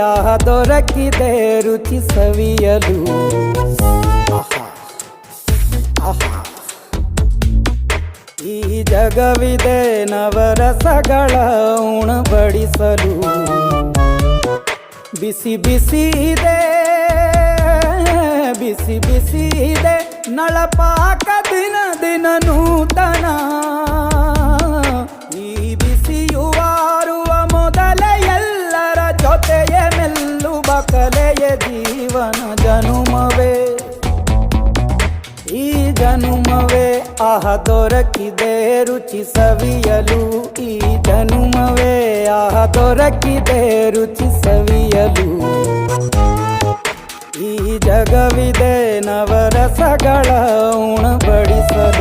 ಆಹ ದೊರಕಿದೆ ರುಚಿ ಸವಿಯಲು. ಈ ಜಗವಿದೆ ನವರಸಗಳ ಉಣಬಡಿಸಲು. ಬಿಸಿ ಬಿಸಿ ಇದೆ, ಬಿಸಿ ಬಿಸಿ ಇದೆ ನಳಪಾಕ ದಿನ ದಿನ ನೂತನ. ಈ ಬಿಸಿಯುವಾರುವ ಮೊದಲೇ ಎಲ್ಲರ ಜೊತೆಯೇ ಮೆಲ್ಲುವ ಕಲೆಯ ಜೀವನ ಜನುಮವೇ. ಈ ಜನುಮವೇ ಆಹ ದೊರಕಿದೆ ರುಚಿ ಸವಿಯಲು. ಈ ಜನುಮವೇ ಆಹ ದೊರಕಿದೆ ರುಚಿ ಸವಿಯಲು. ಈ ಜಗವಿದೆ ನವರಸಗಳ ಉಣಬಡಿಸಲು.